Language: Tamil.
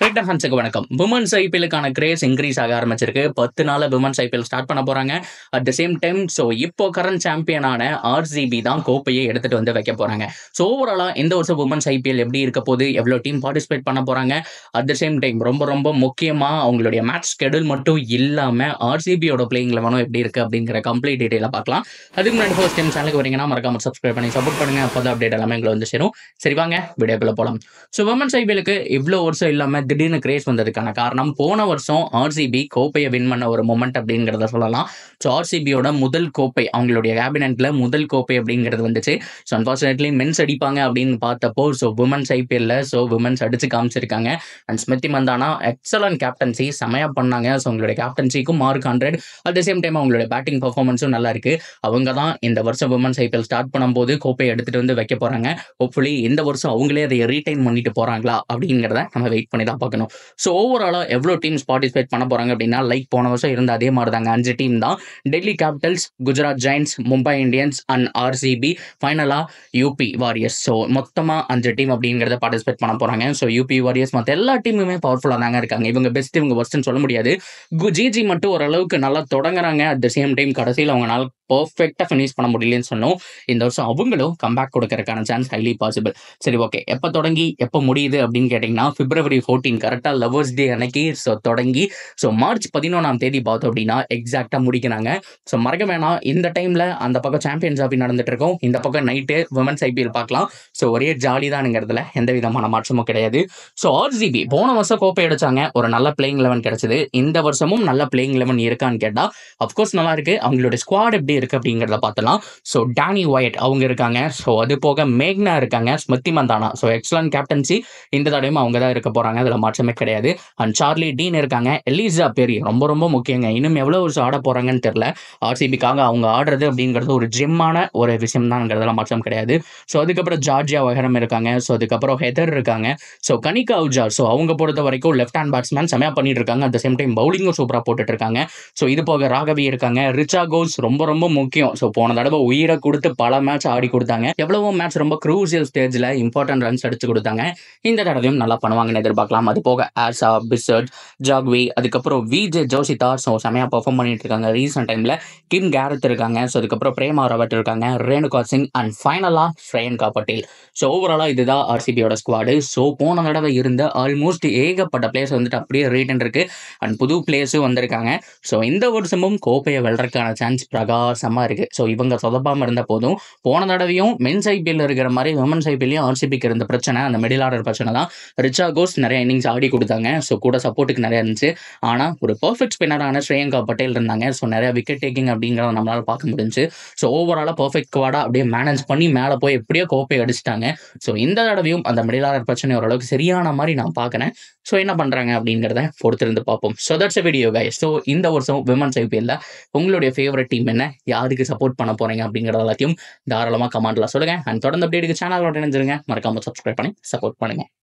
கிரிக்கெட் ஃபேன்ஸுக்கு வணக்கம். விமன்ஸ் ஐபிஎல்லுக்கான கிரேஸ் இன்க்ரீஸ் ஆக ஆரம்பிச்சிருக்கு. 10 நாள்ல விமன்ஸ் ஐபிஎல் ஸ்டார்ட் பண்ண போறாங்க. அட் த சேம் டைம் இப்போ கரண்ட் சாம்பியனான ஆர்சிபி தான் கோப்பையை எடுத்துட்டு வந்து வைக்க போறாங்க. ஓவராலா இந்த வருஷம் விமன்ஸ் ஐபிஎல் எப்படி இருக்க போது, எவ்வளவு டீம் பார்ட்டிசிபேட் பண்ண போறாங்க, அட் த சேம் டைம் ரொம்ப முக்கியமா அவங்களுடைய மேட்ச் ஸ்கெடியூல் மட்டும் இல்லாம ஆர்சிபியோட பிளேயிங் லெவனும் எப்படி இருக்கு அப்படிங்கிற கம்ப்ளீட் டீடைலா பார்க்கலாம். அதுக்கு முன்னாடி ஃபர்ஸ்ட் டைம் சேனலுக்கு வரீங்கன்னா மறக்காம சப்ஸ்கிரைப் பண்ணி சப்போர்ட் பண்ணுங்க. அப்பதான் அப்டேட் எல்லாமே எங்களை வந்து சேரும். சரி வாங்க வீடியோக்குள்ள போலாம். விமன்ஸ் ஐபிஎலுக்கு இவ்வளவு வருஷம் இல்லாம திடீர்னு கிரேஸ் வந்ததுக்கான காரணம், போன வருஷம் ஆர்சிபி கோப்பையை வின் பண்ண ஒரு மொமெண்ட் அப்படிங்கிறத சொல்லலாம். ஆர்சிபியோட முதல் கோப்பை, அவங்களுடைய கேபினெட்ல முதல் கோப்பை அப்படிங்கிறது வந்துச்சு. அன்பார்ச்சுனேட்லி மென்ஸ் அடிப்பாங்க அப்படின்னு பார்த்தப்போ விமன்ஸ் ஐபிஎல்ல விமன்ஸ் அடிச்சு காமிச்சிருக்காங்க. And Smriti Mandhana excellent captaincy செமையா பண்ணாங்க. உங்களுடைய கேப்டன்சிக்கும் mark 100. At the same time அவங்களுடைய பேட்டிங் பர்ஃபார்மன்ஸும் நல்லா இருக்கு. அவங்க தான் இந்த வருஷம் விமன்ஸ் ஐபிஎல் ஸ்டார்ட் பண்ணும்போது கோப்பையை எடுத்துட்டு வந்து வைக்க போறாங்க. ஹோப்ஃபுல்லி இந்த வருஷம் அவங்களே அதை ரீடைன் பண்ணிட்டு போறாங்களா அப்படிங்கிறத நம்ம வெயிட் பண்ணி தான் பார்க்கணும். ஓவராலா எவ்வளோ டீம்ஸ் பார்ட்டிசிபேட் பண்ண போறாங்க அப்படின்னா, லைக் போன வருஷம் இருந்த அதே மாதிரி தாங்க. 5 டீம் தான். Delhi Capitals, Gujarat Giants, Mumbai Indians and RCB, ஃபைனலா யூபி வாரியர்ஸ். மொத்தமா 5 டீம் அப்படிங்கிறத பார்ட்டிசிபேட் பண்ண போறாங்க. யூபி வாரியர்ஸ் மற்ற எல்லா டீமுமே பவர்ஃபுல்லா தாங்க இருக்காங்க. இவங்க பெஸ்ட், இவங்க ஒர்ஸ்ட்னு சொல்ல முடியாது. ஜிஜி மட்டும் ஓரளவுக்கு நல்லா தொடங்குறாங்க. அட் த சேம் டைம் கடைசியில் அவங்களால பர்ஃபெக்டா ஃபினிஷ் பண்ண முடியலன்னு சொன்னோம். இந்த வருஷம் அவங்களும் கம்பேக் கொடுக்கறதுக்கான சான்ஸ் ஹைலி பாசிபிள். சரி ஓகே, எப்போ தொடங்கி எப்போ முடியுது அப்படின்னு கேட்டிங்கன்னா, February 14 கரெக்டாக லவர்ஸ் டே அன்னைக்கு தொடங்கி மார்ச் 11 பார்த்தோம் அப்படின்னா எக்ஸாக்டாக முடிக்கிறாங்க. மறக்க வேணாம், இந்த டைமில் அந்த பக்கம் சாம்பியன்ஸ் ட்ராஃபி நடந்துட்டு இருக்கோம், இந்த பக்கம் நைட்டு விமன்ஸ் ஐபிஎல் பார்க்கலாம். ஒரே ஜாலி தானுங்கிறதுல எந்த விதமான மாற்றமும் கிடையாது. ஆர்சிபி போன வருஷம் கோப்பை அடிச்சாங்க, ஒரு நல்ல பிளேயிங் லெவன் கிடைச்சது. இந்த வருஷமும் நல்ல பிளேயிங் லெவன் இருக்கான்னு கேட்டால் அப்கோர்ஸ் நல்லா இருக்கு. அவங்களுடைய ஸ்குவாட் எப்படி இருக்கு அப்படிங்கிறத பார்த்தலாம். டானி ஒயிட் அவங்க இருக்காங்க. அது போக மேக்னா இருக்காங்க, ஸ்மிருதி மந்தானா எக்ஸலன்ட் கேப்டன்சி. இந்த தடவையும் அவங்க தான் இருக்க போறாங்க, அதுல மாற்றமே கிடையாது. அண்ட் சார்லி டீன் இருக்காங்க. எலிசா பெரி ரொம்ப முக்கியங்க. இன்னும் எவ்வளவு வருஷம் ஆட போறாங்கன்னு தெரியல. ஆர்சிபிக்காக அவங்க ஆடுறது அப்படிங்கிறது ஒரு ஜிம்மான ஒரு விஷயம் தான்ங்கிறதுல மாற்றம் கிடையாது. அதுக்கப்புறம் ஜார்ஜியா வஹரம் இருக்காங்க. அதுக்கப்புறம் ஹெதர் இருக்காங்க. கனிகா உஜார் அவங்க பொறுத்த வரைக்கும் லெஃப்ட் ஹேண்ட் பேட்ஸ்மேன் செமையா பண்ணிட்டு இருக்காங்க. அட் த சேம் டைம் பவுலிங்கும் சூப்பரா போட்டுட்டு இருக்காங்க. இது போக ராகவி இருக்காங்க. ரிச்சா கோஸ் ரொம்ப முக்கியம். போன தடவை உயிரை கொடுத்து பல மேட்ச் ஆடி கொடுத்தாங்க. எவ்வளவோ மேட்ச் ரொம்ப க்ரூசியல் ஸ்டேஜ்ல இம்பார்ட்டன்ட் ரன்ஸ் அடிச்சு கொடுத்தாங்க. இந்த தடவையும் நல்லா பண்ணுவாங்கன்னு எதிர்பார்க்கலாம். அது போக ஆஷா, பிசர்ட், ஜாக்வி, அதுக்கப்புறம் விஜே ஜோசிதா செமையா பெர்ஃபார்ம் பண்ணிட்டு இருக்காங்க ரீசெண்ட் டைம்ல. கிம் கேரத் இருக்காங்க. அதுக்கப்புறம் பிரேமா ராவட் இருக்காங்க, ரேணுகா சிங் அண்ட் ஃபைனலா ஸ்ரேயன்கா பட்டேல். ஓவராலா இதுதான் ஆர்சிபியோட ஸ்குவாடு. போன தடவை இருந்த ஆல்மோஸ்ட் ஏகப்பட்ட பிளேயர்ஸ் வந்துட்டு அப்படியே ரீட்டன் இருக்கு. அண்ட் புது பிளேயர்ஸும் வந்திருக்காங்க. இந்த வருஷமும் கோப்பையை வெல்றதுக்கான சான்ஸ் பிரகாசமா இருக்கு. இவங்க சொதப்பாம இருந்த போதும், போன தடவையும் மென்ஸ் ஐபிஎல் இருக்கிற மாதிரி விமன்ஸ் ஐபிஎல்லையும் ஆர்சிபிக்கு இருந்த பிரச்சனை அந்த மிடில் ஆர்டர் பிரச்சனை தான். ரிச்சா கோஸ் நிறைய இன்னிங்ஸ் ஆடி கொடுத்தாங்க. கூட சப்போர்ட்டுக்கு நிறைய இருந்துச்சு. ஆனா ஒரு பர்ஃபெக்ட் ஸ்பின்னரான ஸ்ரேயங்கா பட்டேல் இருந்தாங்க. நிறைய விக்கெட் டேக்கிங் அப்படிங்கிறத நம்மளால பார்க்க முடிஞ்சு. ஓவராலா பர்ஃபெக்ட் குவாடா அப்படியே மேனேஜ் பண்ணி மேலே போய் எப்படியோ கோப்பை அடிச்சிட்டாங்க. இந்த தடவையும் அந்த மிடில் ஆர்டர் பிரச்சனை ஓரளவுக்கு சரியான மாதிரி நான் பார்க்கறேன். என்ன பண்றாங்க அப்படிங்கிறத பொறுத்திருந்து பார்ப்போம். That's video guys. இந்த வருஷம் விமன்ஸ் ஐபிஎல்ல உங்களுடைய ஃபேவரட் டீம் என்ன, யாருக்கு சப்போர்ட் பண்ண போறீங்க அப்படிங்கிறது எல்லாத்தையும் தாராளமாக கமெண்ட்ல சொல்லுங்க. அண்ட் தொடர்ந்து அப்டேட்டுக்கு சேனலோட இணைஞ்சிருங்க. மறக்காம சப்ஸ்கிரைப் பண்ணி சப்போர்ட் பண்ணுங்க.